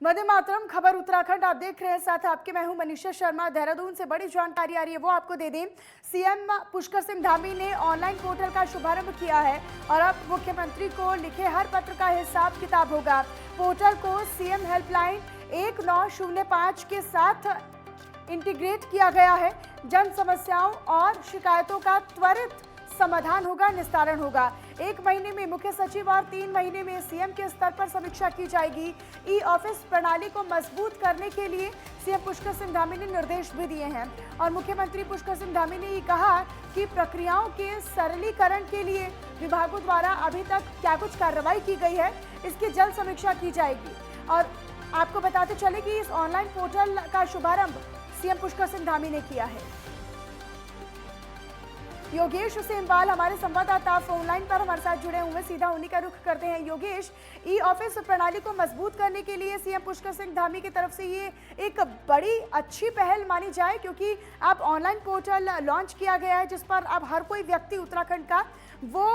वंदे मातरम। खबर उत्तराखंड आप देख रहे हैं, साथ आपके मैं हूं मनीषा शर्मा। देहरादून से बड़ी जानकारी आ रही है, वो आपको दे दें। सीएम पुष्कर सिंह धामी ने ऑनलाइन पोर्टल का शुभारंभ किया है और अब मुख्यमंत्री को लिखे हर पत्र का हिसाब किताब होगा। पोर्टल को सीएम हेल्पलाइन 1905 के साथ इंटीग्रेट किया गया है। जन समस्याओं और शिकायतों का त्वरित समाधान होगा, निस्तारण होगा। 1 महीने में मुख्य सचिव और 3 महीने में सीएम के स्तर पर समीक्षा की जाएगी। ई ऑफिस प्रणाली को मजबूत करने के लिए सीएम पुष्कर सिंह धामी ने निर्देश भी दिए हैं और मुख्यमंत्री पुष्कर सिंह धामी ने ये कहा कि प्रक्रियाओं के सरलीकरण के लिए विभागों द्वारा अभी तक क्या कुछ कार्रवाई की गई है, इसकी जल्द समीक्षा की जाएगी। और आपको बताते चले कि इस ऑनलाइन पोर्टल का शुभारंभ सीएम पुष्कर सिंह धामी ने किया है। योगेश सेमवाल हमारे संवाददाता ऑनलाइन पर हमारे साथ जुड़े हुए, सीधा उन्हीं का रुख करते हैं। योगेश, ई ऑफिस प्रणाली को मजबूत करने के लिए सीएम पुष्कर सिंह धामी की तरफ से ये एक बड़ी अच्छी पहल मानी जाए, क्योंकि अब ऑनलाइन पोर्टल लॉन्च किया गया है जिस पर अब हर कोई व्यक्ति उत्तराखंड का वो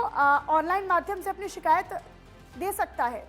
ऑनलाइन माध्यम से अपनी शिकायत दे सकता है।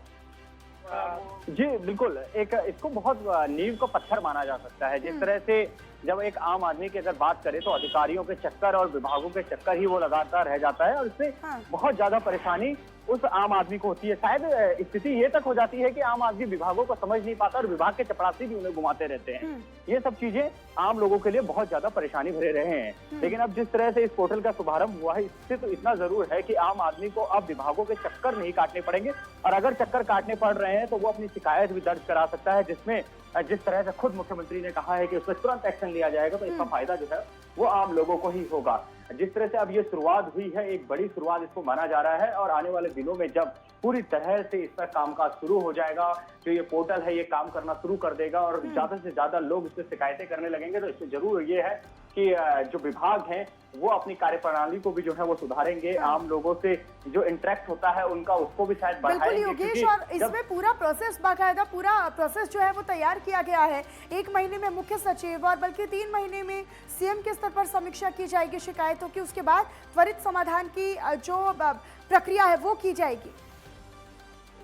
जी बिल्कुल, एक इसको बहुत नींव का पत्थर माना जा सकता है। जिस तरह से जब एक आम आदमी की अगर बात करें तो अधिकारियों के चक्कर और विभागों के चक्कर ही वो लगातार रह जाता है और इससे बहुत ज्यादा परेशानी उस आम आदमी को होती है। शायद स्थिति ये तक हो जाती है कि आम आदमी विभागों को समझ नहीं पाता और विभाग के चपरासी भी उन्हें घुमाते रहते हैं। ये सब चीजें आम लोगों के लिए बहुत ज्यादा परेशानी भरे रहे हैं। लेकिन अब जिस तरह से इस पोर्टल का शुभारंभ हुआ है, इससे तो इतना जरूर है कि आम आदमी को अब विभागों के चक्कर नहीं काटने पड़ेंगे और अगर चक्कर काटने पड़ रहे हैं तो वो अपनी शिकायत भी दर्ज करा सकता है, जिसमें जिस तरह से खुद मुख्यमंत्री ने कहा है कि उस पर तुरंत एक्शन लिया जाएगा, तो इसका फायदा जो है वो आम लोगों को ही होगा। जिस तरह से अब ये शुरुआत हुई है, एक बड़ी शुरुआत इसको माना जा रहा है और आने वाले दिनों में जब पूरी तरह से इस पर कामकाज शुरू हो जाएगा, जो ये पोर्टल है ये काम करना शुरू कर देगा और ज्यादा से ज्यादा लोग इस पर शिकायतें करने लगेंगे, तो इससे जरूर ये है कि जो विभाग हैं वो अपनी कार्यप्रणाली को भी जो है वो सुधारेंगे। आम लोगों से जो इंटरेक्ट होता है उनका उसको भी शायद बढ़ाएंगे। योगेश, और इसमें पूरा प्रोसेस बाकायदा पूरा प्रोसेस जो है वो तैयार किया गया है। 1 महीने में मुख्य सचिव और बल्कि 3 महीने में सीएम के स्तर पर समीक्षा की जाएगी शिकायतों की, उसके बाद त्वरित समाधान की जो प्रक्रिया है वो की जाएगी।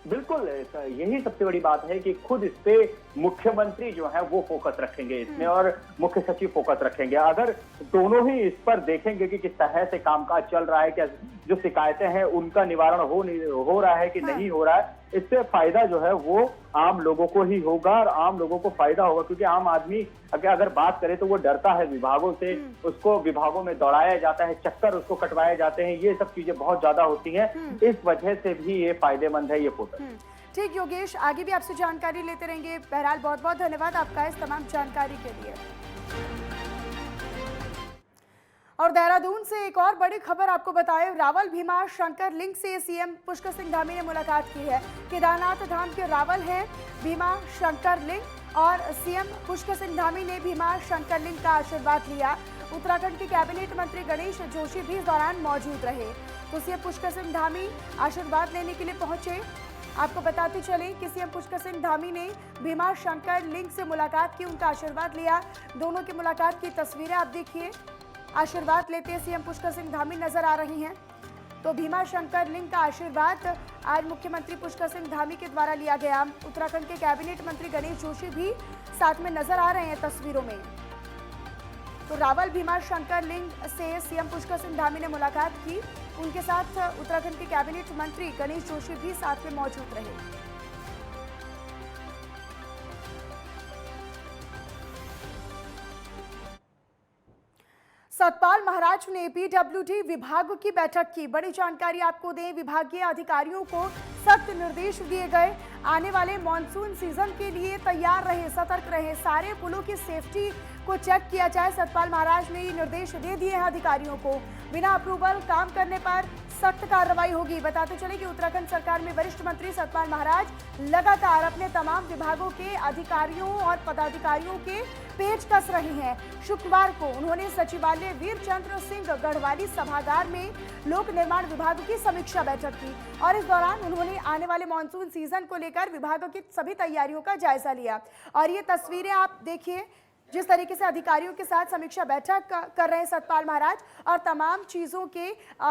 बिल्कुल, यही सबसे बड़ी बात है कि खुद इस पे मुख्यमंत्री जो है वो फोकस रखेंगे इसमें और मुख्य सचिव फोकस रखेंगे। अगर दोनों ही इस पर देखेंगे कि किस तरह से कामकाज चल रहा है, क्या जो शिकायतें हैं उनका निवारण हो रहा है कि नहीं हो रहा है, इससे फायदा जो है वो आम लोगों को ही होगा और आम लोगों को फायदा होगा। क्योंकि आम आदमी अगर बात करे तो वो डरता है विभागों से, उसको विभागों में दौड़ाया जाता है, चक्कर उसको कटवाए जाते हैं, ये सब चीजें बहुत ज्यादा होती हैं। इस वजह से भी ये फायदेमंद है ये पोर्टल। ठीक योगेश, आगे भी आपसे जानकारी लेते रहेंगे। बहरहाल बहुत बहुत धन्यवाद आपका इस तमाम जानकारी के लिए। और देहरादून से एक और बड़ी खबर आपको बताएं, रावल भीमा शंकर लिंग से सीएम पुष्कर सिंह धामी ने मुलाकात की है। केदारनाथ धाम के रावल हैं भीमा शंकर लिंग और सीएम पुष्कर सिंह धामी ने भीमा शंकर लिंग का आशीर्वाद लिया। उत्तराखंड के कैबिनेट मंत्री गणेश जोशी भी इस दौरान मौजूद रहे। तो सीएम पुष्कर सिंह धामी आशीर्वाद लेने के लिए पहुंचे। आपको बताते चले कि सीएम पुष्कर सिंह धामी ने भीमा शंकर लिंग से मुलाकात की, उनका आशीर्वाद लिया। दोनों की मुलाकात की तस्वीरें आप देखिए। आशीर्वाद लेते सीएम पुष्कर सिंह धामी नजर आ रही हैं। तो भीमा शंकर लिंग का आशीर्वाद आज मुख्यमंत्री पुष्कर सिंह धामी के द्वारा लिया गया। उत्तराखंड के कैबिनेट मंत्री गणेश जोशी भी साथ में नजर आ रहे हैं तस्वीरों में। तो रावल भीमा शंकर लिंग से सीएम पुष्कर सिंह धामी ने मुलाकात की, उनके साथ उत्तराखंड के कैबिनेट मंत्री गणेश जोशी भी साथ में मौजूद रहे। सतपाल महाराज ने पीडब्ल्यूडी विभाग की बैठक की। बड़ी जानकारी आपको दें, विभागीय अधिकारियों को सख्त निर्देश दिए गए। आने वाले मॉनसून सीजन के लिए तैयार रहे, सतर्क रहे, सारे पुलों की सेफ्टी को चेक किया जाए। सतपाल महाराज ने ये निर्देश दे दिए हैं अधिकारियों को। बिना अप्रूवल काम करने पर सख्त कार्रवाई होगी। बताते चले कि उत्तराखंड सरकार में वरिष्ठ मंत्री सतपाल महाराज लगातार अपने तमाम विभागों के अधिकारियों और पदाधिकारियों के पेच कस रहे हैं। शुक्रवार को उन्होंने सचिवालय वीरचंद्र सिंह गढ़वाली सभागार में लोक निर्माण विभाग की समीक्षा बैठक की और इस दौरान उन्होंने आने वाले मॉनसून सीजन को लेकर विभागों की सभी तैयारियों का जायजा लिया। और ये तस्वीरें आप देखिए, जिस तरीके से अधिकारियों के साथ समीक्षा बैठक कर रहे हैं सतपाल महाराज और तमाम चीज़ों के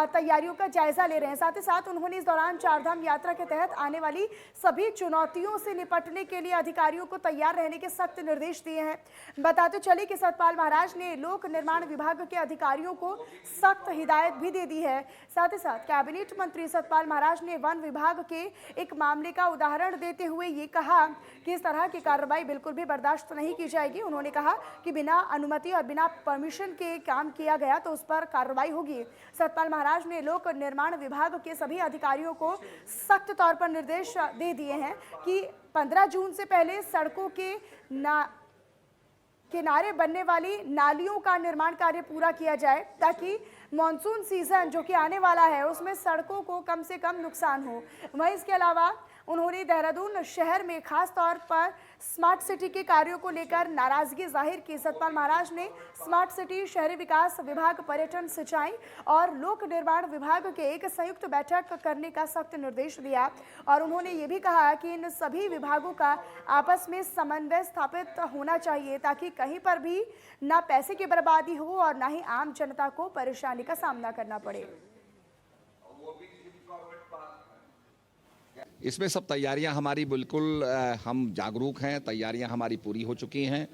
तैयारियों का जायजा ले रहे हैं। साथ ही साथ उन्होंने इस दौरान चारधाम यात्रा के तहत आने वाली सभी चुनौतियों से निपटने के लिए अधिकारियों को तैयार रहने के सख्त निर्देश दिए हैं। बताते चले कि सतपाल महाराज ने लोक निर्माण विभाग के अधिकारियों को सख्त हिदायत भी दे दी है। साथ ही साथ कैबिनेट मंत्री सतपाल महाराज ने वन विभाग के एक मामले का उदाहरण देते हुए ये कहा कि इस तरह की कार्रवाई बिल्कुल भी बर्दाश्त नहीं की जाएगी। उन्होंने कहा कि बिना अनुमति और बिना परमिशन के काम किया गया तो उस पर कार्रवाई होगी। सतपाल महाराज ने लोक निर्माण विभाग के सभी अधिकारियों को सख्त तौर पर निर्देश दे दिए हैं कि 15 जून से पहले सड़कों के किनारे बनने वाली नालियों का निर्माण कार्य पूरा किया जाए ताकि मॉनसून सीजन जो कि आने वाला है उसमें सड़कों को कम से कम नुकसान हो। वहीं इसके अलावा उन्होंने देहरादून शहर में खास तौर पर स्मार्ट सिटी के कार्यों को लेकर नाराजगी जाहिर की। सतपाल महाराज ने स्मार्ट सिटी, शहरी विकास विभाग, पर्यटन, सिंचाई और लोक निर्माण विभाग के एक संयुक्त बैठक करने का सख्त निर्देश दिया और उन्होंने ये भी कहा कि इन सभी विभागों का आपस में समन्वय स्थापित होना चाहिए ताकि कहीं पर भी ना पैसे की बर्बादी हो और ना ही आम जनता को परेशानी का सामना करना पड़े। इसमें सब तैयारियां हमारी बिल्कुल हम जागरूक हैं, तैयारियां हमारी पूरी हो चुकी हैं।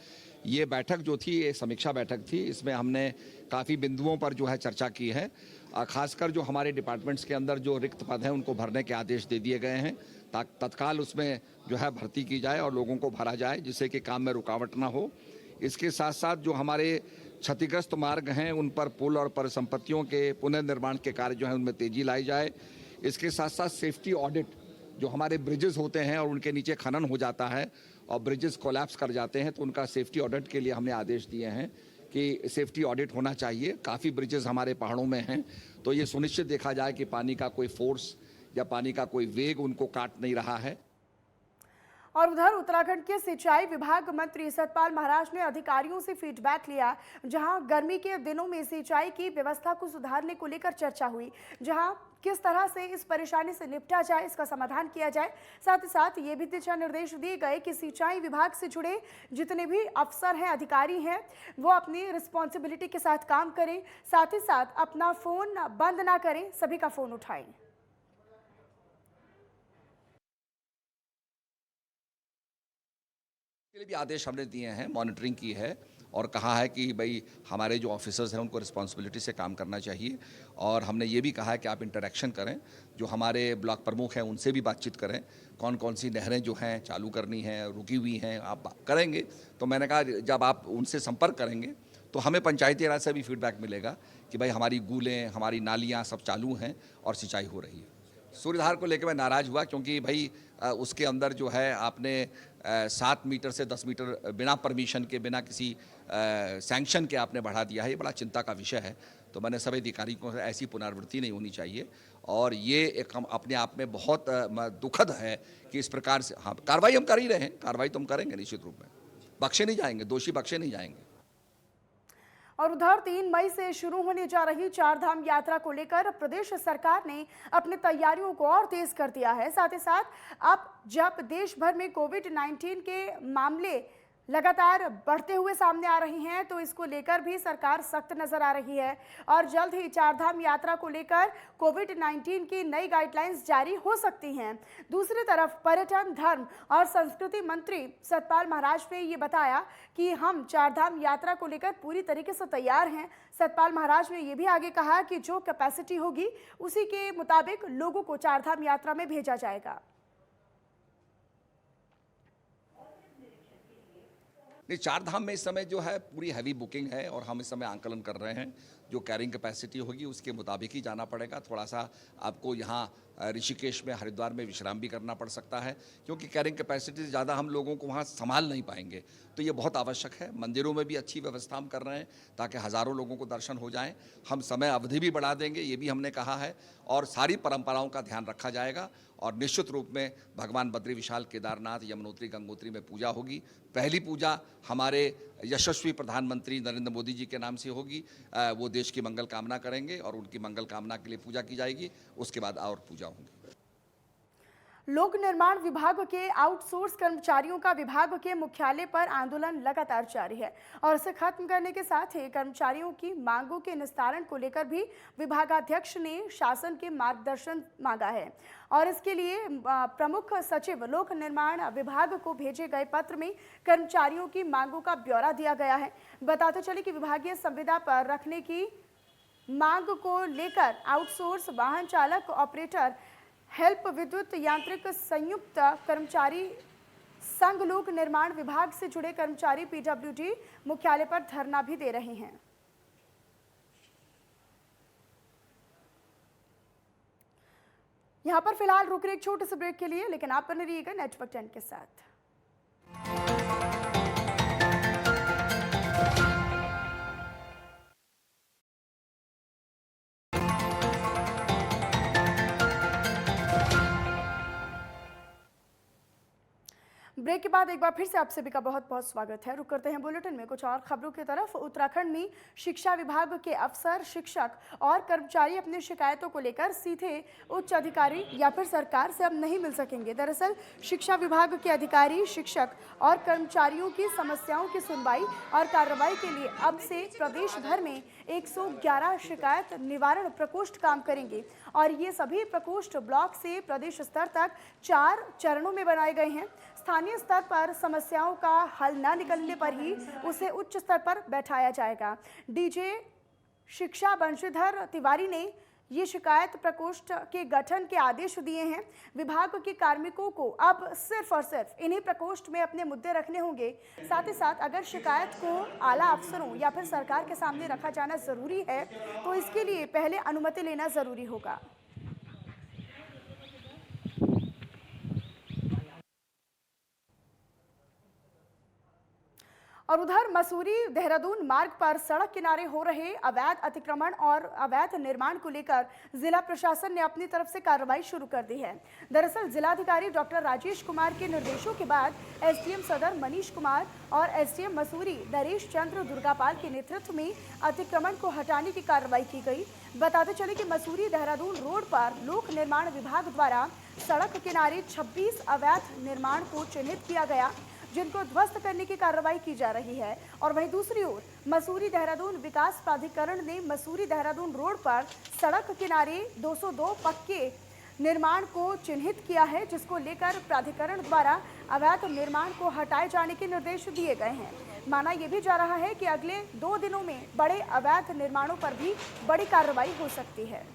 ये बैठक जो थी, ये समीक्षा बैठक थी, इसमें हमने काफ़ी बिंदुओं पर जो है चर्चा की है। खासकर जो हमारे डिपार्टमेंट्स के अंदर जो रिक्त पद हैं उनको भरने के आदेश दे दिए गए हैं तत्काल उसमें जो है भर्ती की जाए और लोगों को भरा जाए जिससे कि काम में रुकावट ना हो। इसके साथ साथ जो हमारे क्षतिग्रस्त मार्ग हैं उन पर पुल और परिसंपत्तियों के पुनर्निर्माण के कार्य जो है उनमें तेजी लाई जाए। इसके साथ साथ सेफ्टी ऑडिट, जो हमारे ब्रिजेस होते हैं और उनके नीचे खनन हो जाता है और ब्रिजेस कोलैप्स कर जाते हैं तो उनका सेफ्टी ऑडिट के लिए हमने आदेश दिए हैं कि सेफ्टी ऑडिट होना चाहिए। काफ़ी ब्रिजेस हमारे पहाड़ों में हैं तो ये सुनिश्चित देखा जाए कि पानी का कोई फोर्स या पानी का कोई वेग उनको काट नहीं रहा है। और उधर उत्तराखंड के सिंचाई विभाग मंत्री सतपाल महाराज ने अधिकारियों से फीडबैक लिया जहां गर्मी के दिनों में सिंचाई की व्यवस्था को सुधारने को लेकर चर्चा हुई, जहां किस तरह से इस परेशानी से निपटा जाए, इसका समाधान किया जाए। साथ ही साथ ये भी दिशा निर्देश दिए गए कि सिंचाई विभाग से जुड़े जितने भी अफसर हैं, अधिकारी हैं, वो अपनी रिस्पॉन्सिबिलिटी के साथ काम करें। साथ ही साथ अपना फ़ोन बंद ना करें, सभी का फ़ोन उठाएं। के लिए भी आदेश हमने दिए हैं, मॉनिटरिंग की है और कहा है कि भाई हमारे जो ऑफिसर्स हैं उनको रिस्पॉन्सिबिलिटी से काम करना चाहिए और हमने ये भी कहा है कि आप इंटरेक्शन करें, जो हमारे ब्लॉक प्रमुख हैं उनसे भी बातचीत करें, कौन कौन सी नहरें जो हैं चालू करनी हैं, रुकी हुई हैं, आप करेंगे। तो मैंने कहा जब आप उनसे संपर्क करेंगे तो हमें पंचायती राज से भी फीडबैक मिलेगा कि भाई हमारी गूलें, हमारी नालियाँ सब चालू हैं और सिंचाई हो रही है। सूर्यधार को लेकर मैं नाराज़ हुआ क्योंकि भाई उसके अंदर जो है आपने 7 मीटर से 10 मीटर बिना परमिशन के, बिना किसी सैंक्शन के आपने बढ़ा दिया है। ये बड़ा चिंता का विषय है। तो मैंने सभी अधिकारियों से ऐसी पुनरावृत्ति नहीं होनी चाहिए और ये एक हम अपने आप में बहुत दुखद है कि इस प्रकार से हाँ कार्रवाई हम कर ही रहे हैं, कार्रवाई तो हम करेंगे निश्चित रूप में, बख्शे नहीं जाएंगे, दोषी बख्शे नहीं जाएंगे। और उधर 3 मई से शुरू होने जा रही चारधाम यात्रा को लेकर प्रदेश सरकार ने अपनी तैयारियों को और तेज कर दिया है। साथ ही साथ अब जब देश भर में कोविड-19 के मामले लगातार बढ़ते हुए सामने आ रही हैं तो इसको लेकर भी सरकार सख्त नजर आ रही है और जल्द ही चारधाम यात्रा को लेकर कोविड-19 की नई गाइडलाइंस जारी हो सकती हैं। दूसरी तरफ पर्यटन, धर्म और संस्कृति मंत्री सतपाल महाराज ने ये बताया कि हम चारधाम यात्रा को लेकर पूरी तरीके से तैयार हैं। सतपाल महाराज ने ये भी आगे कहा कि जो कैपेसिटी होगी उसी के मुताबिक लोगों को चारधाम यात्रा में भेजा जाएगा। नहीं, चारधाम में इस समय जो है पूरी हैवी बुकिंग है और हम इस समय आंकलन कर रहे हैं। जो कैरिंग कैपेसिटी होगी उसके मुताबिक ही जाना पड़ेगा। थोड़ा सा आपको यहाँ ऋषिकेश में, हरिद्वार में विश्राम भी करना पड़ सकता है क्योंकि कैरिंग कैपेसिटी से ज़्यादा हम लोगों को वहाँ संभाल नहीं पाएंगे। तो ये बहुत आवश्यक है। मंदिरों में भी अच्छी व्यवस्था हम कर रहे हैं ताकि हज़ारों लोगों को दर्शन हो जाएं। हम समय अवधि भी बढ़ा देंगे, ये भी हमने कहा है और सारी परंपराओं का ध्यान रखा जाएगा और निश्चित रूप में भगवान बद्री, विशाल, केदारनाथ, यमुनोत्री, गंगोत्री में पूजा होगी। पहली पूजा हमारे यशस्वी प्रधानमंत्री नरेंद्र मोदी जी के नाम से होगी। वो देश की मंगल कामना करेंगे और उनकी मंगल कामना के लिए पूजा की जाएगी। उसके बाद और पूजा होंगी। लोक निर्माण विभाग के आउटसोर्स कर्मचारियों का विभाग के मुख्यालय पर आंदोलन लगातार जारी है और इसे खत्म करने के साथ ही कर्मचारियों की मांगों के निस्तारण को लेकर भी विभागाध्यक्ष ने शासन के मार्गदर्शन मांगा है और इसके लिए प्रमुख सचिव लोक निर्माण विभाग को भेजे गए पत्र में कर्मचारियों की मांगों का ब्यौरा दिया गया है। बताते चले कि विभागीय संविदा पर रखने की मांग को लेकर आउटसोर्स वाहन चालक ऑपरेटर हेल्प विद्युत यांत्रिक संयुक्त कर्मचारी संघ लोक निर्माण विभाग से जुड़े कर्मचारी पीडब्ल्यूडी मुख्यालय पर धरना भी दे रहे हैं। यहां पर फिलहाल रुक रहे एक छोटे से ब्रेक के लिए, लेकिन आप बने रहिएगा नेटवर्क 10 के साथ। ब्रेक के बाद एक बार फिर से आप सभी का बहुत बहुत स्वागत है। रुक करते हैं बुलेटिन में कुछ और खबरों की तरफ। उत्तराखंड में शिक्षा विभाग के अफसर, शिक्षक और कर्मचारी अपनी शिकायतों को लेकर सीधे उच्च अधिकारी या फिर सरकार से अब नहीं मिल सकेंगे। दरअसल शिक्षा विभाग के अधिकारी, शिक्षक और कर्मचारियों की समस्याओं की सुनवाई और कार्रवाई के लिए अब से प्रदेश भर में 111 शिकायत निवारण प्रकोष्ठ काम करेंगे और ये सभी प्रकोष्ठ ब्लॉक से प्रदेश स्तर तक 4 चरणों में बनाए गए हैं। स्थानीय स्तर पर समस्याओं का हल न निकलने पर ही उसे उच्च स्तर पर बैठाया जाएगा। डीजे शिक्षा बंशीधर तिवारी ने ये शिकायत प्रकोष्ठ के गठन के आदेश दिए हैं। विभाग के कार्मिकों को अब सिर्फ और सिर्फ इन्हीं प्रकोष्ठ में अपने मुद्दे रखने होंगे। साथ ही साथ अगर शिकायत को आला अफसरों या फिर सरकार के सामने रखा जाना जरूरी है तो इसके लिए पहले अनुमति लेना जरूरी होगा। और उधर मसूरी देहरादून मार्ग पर सड़क किनारे हो रहे अवैध अतिक्रमण और अवैध निर्माण को लेकर जिला प्रशासन ने अपनी तरफ से कार्रवाई शुरू कर दी है। दरअसल जिलाधिकारी डॉक्टर राजेश कुमार के निर्देशों के बाद एसडीएम सदर मनीष कुमार और एसडीएम मसूरी नरेश चंद्र दुर्गापाल के नेतृत्व में अतिक्रमण को हटाने की कार्रवाई की गई। बताते चले कि मसूरी देहरादून रोड पर लोक निर्माण विभाग द्वारा सड़क किनारे 26 अवैध निर्माण को चिन्हित किया गया, जिनको ध्वस्त करने की कार्रवाई की जा रही है। और वहीं दूसरी ओर मसूरी देहरादून विकास प्राधिकरण ने मसूरी देहरादून रोड पर सड़क किनारे 202 पक्के निर्माण को चिन्हित किया है, जिसको लेकर प्राधिकरण द्वारा अवैध निर्माण को हटाए जाने के निर्देश दिए गए हैं। माना यह भी जा रहा है कि अगले 2 दिनों में बड़े अवैध निर्माणों पर भी बड़ी कार्रवाई हो सकती है।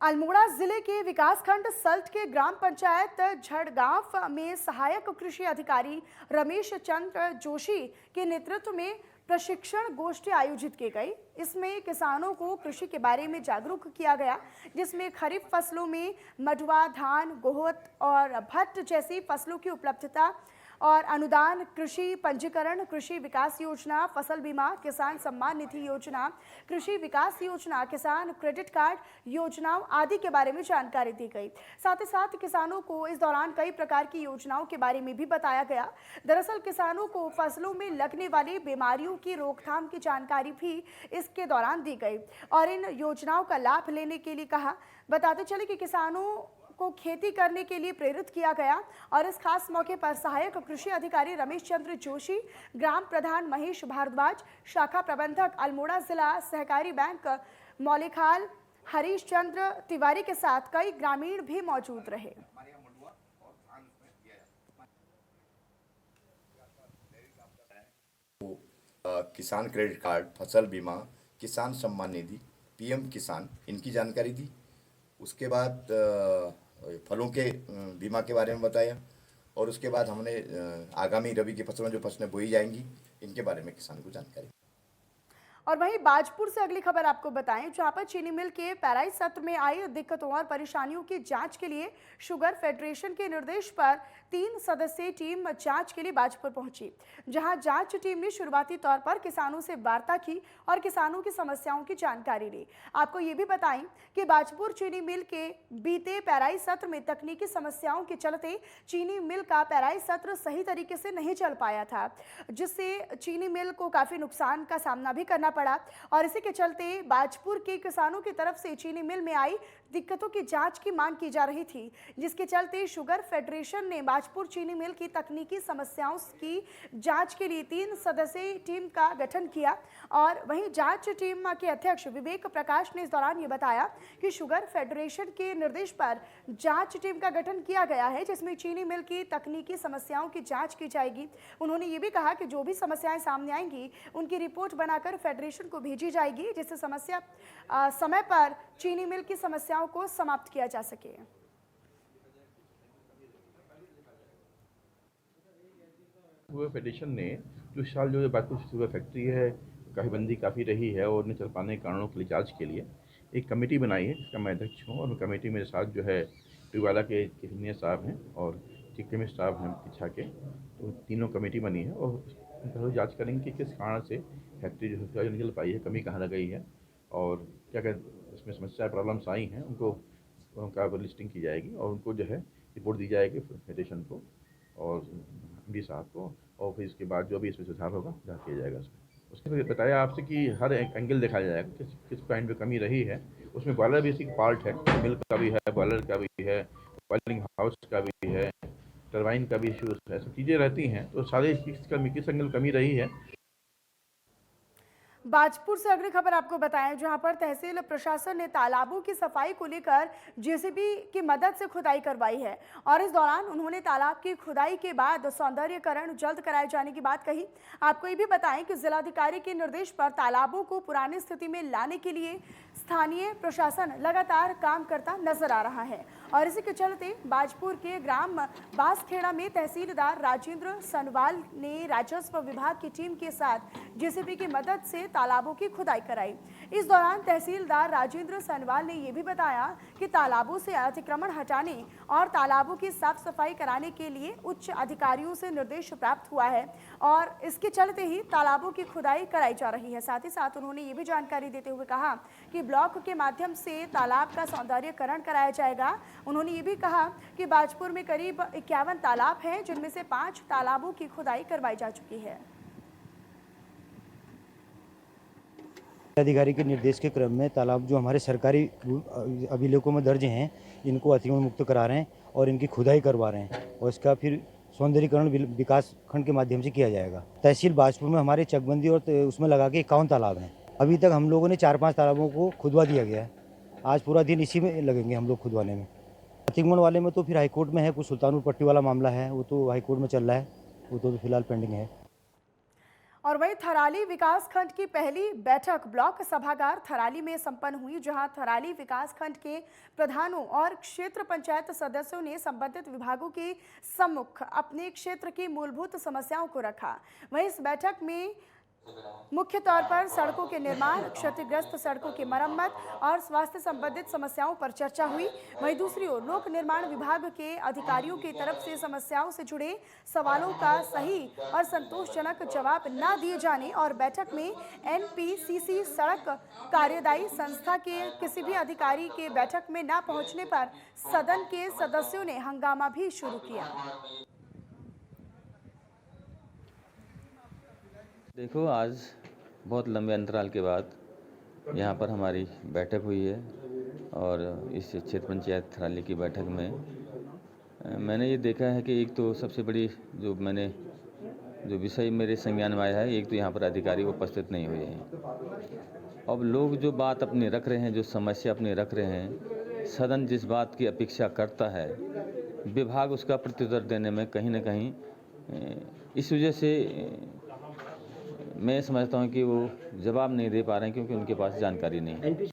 अल्मोड़ा जिले के विकासखंड सल्ट के ग्राम पंचायत झड़गांव में सहायक कृषि अधिकारी रमेश चंद्र जोशी के नेतृत्व में प्रशिक्षण गोष्ठी आयोजित की गई। इसमें किसानों को कृषि के बारे में जागरूक किया गया, जिसमें खरीफ फसलों में मडुआ, धान, गोहत और भट्ट जैसी फसलों की उपलब्धता और अनुदान, कृषि पंजीकरण, कृषि विकास योजना, फसल बीमा, किसान सम्मान निधि योजना, कृषि विकास योजना, किसान क्रेडिट कार्ड योजनाओं आदि के बारे में जानकारी दी गई। साथ ही साथ किसानों को इस दौरान कई प्रकार की योजनाओं के बारे में भी बताया गया। दरअसल किसानों को फसलों में लगने वाली बीमारियों की रोकथाम की जानकारी भी इसके दौरान दी गई और इन योजनाओं का लाभ लेने के लिए कहा। बताते चले कि किसानों को खेती करने के लिए प्रेरित किया गया और इस खास मौके पर सहायक कृषि अधिकारी रमेश चंद्र जोशी, ग्राम प्रधान महेश भारद्वाज, शाखा प्रबंधक अल्मोड़ा जिला सहकारी बैंक मौलिखाल हरीश चंद्र तिवारी के साथ कई ग्रामीण भी मौजूद रहे। किसान क्रेडिट कार्ड, फसल बीमा, किसान सम्मान निधि, पीएम किसान, इनकी जानकारी दी। उसके बाद फलों के बीमा के बारे में बताया और उसके बाद हमने आगामी रबी की फसलों जो फसलें बोई जाएंगी इनके बारे में किसान को जानकारी। और वहीं बाजपुर से अगली खबर आपको बताएं, जहां पर चीनी मिल के पेराई सत्र में आई दिक्कतों और परेशानियों की जांच के लिए शुगर फेडरेशन के निर्देश पर 3 सदस्यीय टीम जांच के लिए बाजपुर पहुंची, जहां जांच टीम ने शुरुआती तौर पर किसानों से वार्ता की और किसानों की समस्याओं की जानकारी ली। आपको ये भी बताएं कि बाजपुर चीनी मिल के बीते पेराई सत्र में तकनीकी समस्याओं के चलते चीनी मिल का पेराई सत्र सही तरीके से नहीं चल पाया था, जिससे चीनी मिल को काफी नुकसान का सामना भी करना पड़ा। और इसी के चलते बाजपुर के किसानों की तरफ से चीनी मिल में आई दिक्कतों की जांच की मांग की जा रही थी, जिसके चलते शुगर फेडरेशन ने बाजपुर चीनी मिल की तकनीकी समस्याओं की जांच के लिए 3 सदस्यीय टीम का गठन किया। और वहीं जांच टीम के अध्यक्ष विवेक प्रकाश ने इस दौरान ये बताया कि शुगर फेडरेशन के निर्देश पर जांच टीम का गठन किया गया है, जिसमें चीनी मिल की तकनीकी समस्याओं की जांच की जाएगी। उन्होंने ये भी कहा कि जो भी समस्याएं सामने आएंगी उनकी रिपोर्ट बनाकर फेडरेशन को भेजी जाएगी, जिससे समय पर चीनी मिल की समस्याओं को समाप्त किया जा सके। शुगर फेडरेशन ने जो साल जो बाजपुर शुगर फैक्ट्री है काफी काफ़ी रही है और उन्हें चल पाने के कारणों के लिए जांच के लिए एक कमेटी बनाई है, जिसका मैं अध्यक्ष हूँ। और कमेटी मेरे साथ जो है ट्यूबाला के सीनियर साहब हैं और चीफ केमिस्ट साहब हैं पीछा के, तो तीनों कमेटी बनी है और जांच करेंगे कि किस कारण से फैक्ट्री जो है निकल पाई है, कमी कहाँ लग गई है और क्या क्या उसमें समस्या प्रॉब्लम्स आई हैं, उनका लिस्टिंग की जाएगी और उनको जो है रिपोर्ट दी जाएगी फेडरेशन को और एमडी साहब को, और फिर इसके बाद जो भी इसमें सुधार होगा सुधार किया जाएगा। उसके फिर बताया आपसे कि हर एंगल दिखाया जाएगा किस पॉइंट पे कमी रही है। उसमें बॉयलर बेसिक पार्ट है, मिल्क का भी है, बॉयलर का भी है, बॉयलिंग हाउस का भी है, टरबाइन का भी इशूज है, सब चीज़ें रहती हैं। तो सारे किस एंगल कमी रही है। बाजपुर से अगली खबर आपको बताएं, जहां पर तहसील प्रशासन ने तालाबों की सफाई को लेकर जेसीबी की मदद से खुदाई करवाई है और इस दौरान उन्होंने तालाब की खुदाई के बाद सौंदर्यकरण जल्द कराए जाने की बात कही। आपको ये भी बताएं कि जिलाधिकारी के निर्देश पर तालाबों को पुरानी स्थिति में लाने के लिए स्थानीय प्रशासन लगातार काम करता नजर आ रहा है और इसी के चलते बाजपुर के ग्राम बासखेड़ा में तहसीलदार राजेंद्र सनवाल ने राजस्व विभाग की टीम के साथ जेसीबी की मदद से तालाबों की खुदाई कराई। इस दौरान तहसीलदार राजेंद्र सनवाल ने यह भी बताया कि तालाबों से अतिक्रमण हटाने और तालाबों की साफ सफाई कराने के लिए उच्च अधिकारियों से निर्देश प्राप्त हुआ है और इसके चलते ही तालाबों की खुदाई कराई जा रही है। साथ ही साथ उन्होंने ये भी जानकारी देते हुए कहा कि ब्लॉक के माध्यम से तालाब का सौंदर्यकरण कराया जाएगा। उन्होंने ये भी कहा कि बाजपुर में करीब 51 तालाब हैं, जिनमें से 5 तालाबों की खुदाई करवाई जा चुकी है। अधिकारी के निर्देश के क्रम में तालाब जो हमारे सरकारी अभिलेखों में दर्ज हैं, इनको अतिक्रमण मुक्त करा रहे हैं और इनकी खुदाई करवा रहे हैं और इसका फिर सौंदर्यीकरण विकास खंड के माध्यम से किया जाएगा। तहसील बाजपुर में हमारे चकबंदी और उसमें लगा के 51 तालाब हैं। अभी तक हम लोगों ने 4-5 तालाबों को खुदवा दिया गया है। आज पूरा दिन इसी में लगेंगे हम लोग खुदवाने में। अतिक्रमण वाले में तो फिर हाईकोर्ट में है, कुछ सुल्तानपुर पट्टी वाला मामला है, वो तो हाईकोर्ट में चल रहा है, वो तो फिलहाल पेंडिंग है। और वहीं थराली विकास खंड की पहली बैठक ब्लॉक सभागार थराली में संपन्न हुई, जहां थराली विकास खंड के प्रधानों और क्षेत्र पंचायत सदस्यों ने संबंधित विभागों के सम्मुख अपने क्षेत्र की मूलभूत समस्याओं को रखा। वहीं इस बैठक में मुख्य तौर पर सड़कों के निर्माण, क्षतिग्रस्त सड़कों की मरम्मत और स्वास्थ्य संबंधित समस्याओं पर चर्चा हुई। वहीं दूसरी ओर लोक निर्माण विभाग के अधिकारियों की तरफ से समस्याओं से जुड़े सवालों का सही और संतोषजनक जवाब न दिए जाने और बैठक में एनपीसीसी सड़क कार्यदायी संस्था के किसी भी अधिकारी के बैठक में न पहुंचने पर सदन के सदस्यों ने हंगामा भी शुरू किया। देखो, आज बहुत लंबे अंतराल के बाद यहाँ पर हमारी बैठक हुई है और इस क्षेत्र पंचायत थराली की बैठक में मैंने ये देखा है कि एक तो सबसे बड़ी जो विषय मेरे संज्ञान में आया है, एक तो यहाँ पर अधिकारी उपस्थित नहीं हुए हैं। अब लोग जो बात अपनी रख रहे हैं, जो समस्या अपनी रख रहे हैं, सदन जिस बात की अपेक्षा करता है, विभाग उसका प्रत्युत्तर देने में कहीं ना कहीं इस वजह से मैं समझता हूं कि वो जवाब नहीं दे पा रहे हैं, क्योंकि उनके पास जानकारी नहीं है।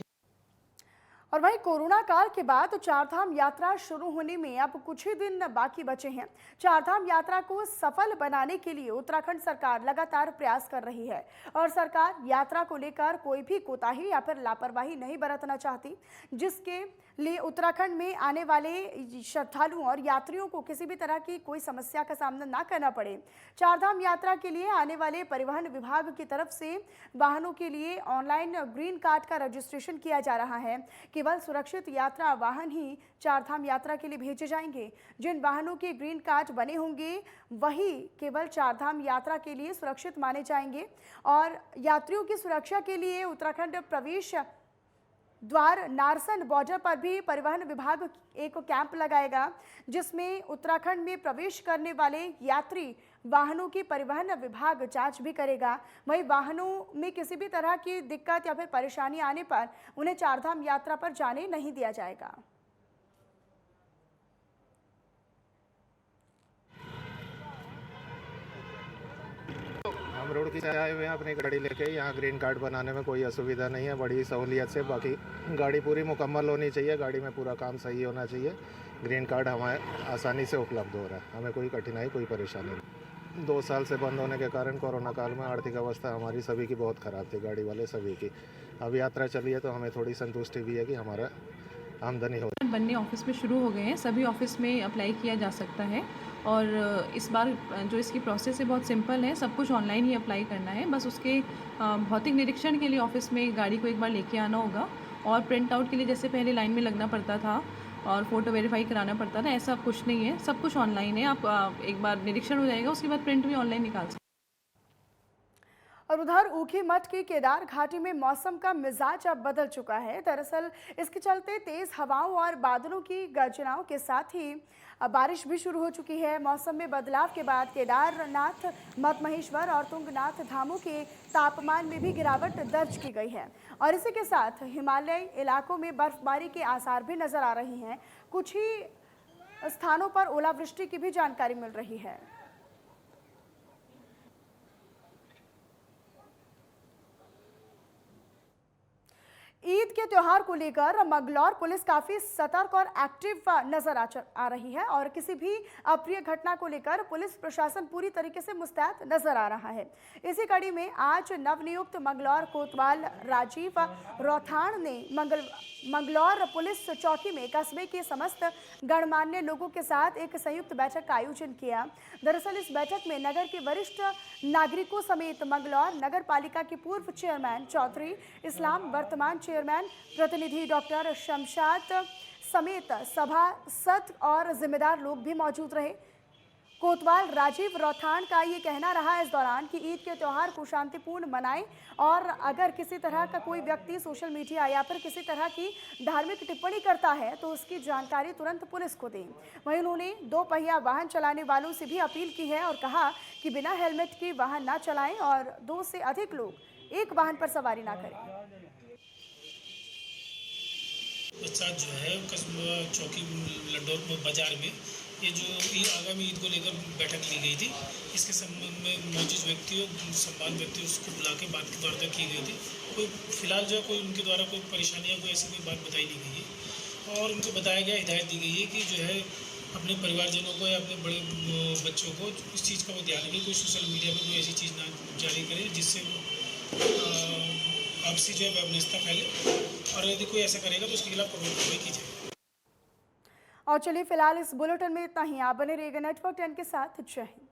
और वहीं कोरोना काल के बाद चारधाम यात्रा शुरू होने में अब कुछ ही दिन बाकी बचे हैं। चारधाम यात्रा को सफल बनाने के लिए उत्तराखंड सरकार लगातार प्रयास कर रही है और सरकार यात्रा को लेकर कोई भी कोताही या फिर लापरवाही नहीं बरतना चाहती, जिसके लिए उत्तराखंड में आने वाले श्रद्धालुओं और यात्रियों को किसी भी तरह की कोई समस्या का सामना ना करना पड़े। चारधाम यात्रा के लिए आने वाले परिवहन विभाग की तरफ से वाहनों के लिए ऑनलाइन ग्रीन कार्ड का रजिस्ट्रेशन किया जा रहा है। केवल सुरक्षित यात्रा वाहन ही चारधाम यात्रा के लिए भेजे जाएंगे। जिन वाहनों के ग्रीन कार्ड बने होंगे वही केवल चारधाम यात्रा के लिए सुरक्षित माने जाएंगे। और यात्रियों की सुरक्षा के लिए उत्तराखंड प्रवेश द्वार नारसन बॉर्डर पर भी परिवहन विभाग एक कैंप लगाएगा, जिसमें उत्तराखंड में प्रवेश करने वाले यात्री वाहनों की परिवहन विभाग जांच भी करेगा। वहीं वाहनों में किसी भी तरह की दिक्कत या फिर परेशानी आने पर उन्हें चारधाम यात्रा पर जाने नहीं दिया जाएगा। हम रोड की आए हुए हैं अपनी गाड़ी लेके। यहाँ ग्रीन कार्ड बनाने में कोई असुविधा नहीं है, बड़ी सहूलियत से। बाकी गाड़ी पूरी मुकम्मल होनी चाहिए, गाड़ी में पूरा काम सही होना चाहिए। ग्रीन कार्ड हमें आसानी से उपलब्ध हो रहा है, हमें कोई कठिनाई कोई परेशानी नहीं। 2 साल से बंद होने के कारण कोरोना काल में आर्थिक अवस्था हमारी सभी की बहुत ख़राब थी, गाड़ी वाले सभी की। अब यात्रा चली है तो हमें थोड़ी संतुष्टि भी है कि हमारा आमदनी हो। बनने ऑफिस में शुरू हो गए हैं, सभी ऑफिस में अप्लाई किया जा सकता है। और इस बार जो इसकी प्रोसेस है बहुत सिंपल है, सब कुछ ऑनलाइन ही अप्लाई करना है। बस उसके भौतिक निरीक्षण के लिए ऑफिस में गाड़ी को एक बार लेके आना होगा और प्रिंट आउट के लिए जैसे पहले लाइन में लगना पड़ता था और फ़ोटो वेरीफाई कराना पड़ता था, ऐसा कुछ नहीं है, सब कुछ ऑनलाइन है। आप एक बार निरीक्षण हो जाएगा, उसके बाद प्रिंट भी ऑनलाइन निकाल सकते हैं। और उधर ऊखी मठ की केदार घाटी में मौसम का मिजाज अब बदल चुका है। दरअसल इसके चलते तेज हवाओं और बादलों की गर्जनाओं के साथ ही बारिश भी शुरू हो चुकी है। मौसम में बदलाव के बाद केदारनाथ, मद्महेश्वर और तुंगनाथ धामों के तापमान में भी गिरावट दर्ज की गई है और इसी के साथ हिमालयी इलाकों में बर्फबारी के आसार भी नजर आ रही हैं। कुछ ही स्थानों पर ओलावृष्टि की भी जानकारी मिल रही है। ईद के त्योहार को लेकर मंगलौर पुलिस काफी सतर्क और एक्टिव नजर आ रही है और किसी भी अप्रिय घटना को लेकर पुलिस प्रशासन पूरी तरीके से मुस्तैद नजर आ रहा है। इसी कड़ी में आज नवनियुक्त मंगलौर कोतवाल राजीव रौथाण ने मंगलौर पुलिस चौकी में कस्बे के समस्त गणमान्य लोगों के साथ एक संयुक्त बैठक का आयोजन किया। दरअसल इस बैठक में नगर के वरिष्ठ नागरिकों समेत मंगलौर नगर पालिका के पूर्व चेयरमैन चौधरी इस्लाम, वर्तमान चेयरमैन प्रतिनिधि डॉक्टर शमशाद समेत सभासद और जिम्मेदार लोग भी मौजूद रहे। कोतवाल राजीव रौथाण का ये कहना रहा इस दौरान कि ईद के त्यौहार को शांतिपूर्ण मनाएं और अगर किसी तरह का कोई व्यक्ति सोशल मीडिया या फिर किसी तरह की धार्मिक टिप्पणी करता है तो उसकी जानकारी तुरंत पुलिस को दें। वहीं उन्होंने 2 पहिया वाहन चलाने वालों से भी अपील की है और कहा कि बिना हेलमेट के वाहन ना चलाएं और 2 से अधिक लोग एक वाहन पर सवारी ना करें। साथ जो है कस्बा चौकी लड्डौर बाजार में ये जो आगामी ईद को लेकर बैठक ली गई थी, इसके संबंध में मौजूद व्यक्तियों सम्मान व्यक्ति उसको बुला के बात की वार्ता की गई थी। कोई फिलहाल जो है कोई उनके द्वारा कोई परेशानी या कोई ऐसी कोई बात बताई नहीं गई है और उनको बताया गया, हिदायत दी गई है कि जो है अपने परिवारजनों को या अपने बड़े बच्चों को इस चीज़ का वो ध्यान रखें, कोई सोशल मीडिया पर कोई ऐसी चीज़ ना जारी करे जिससे आपसी जो है व्यवस्था फैले और यदि कोई ऐसा करेगा तो उसके खिलाफ कार्रवाई की जाए। और चलिए फिलहाल इस बुलेटिन में इतना ही। आप बने रहिएगा नेटवर्क 10 के साथ। जय हिंद।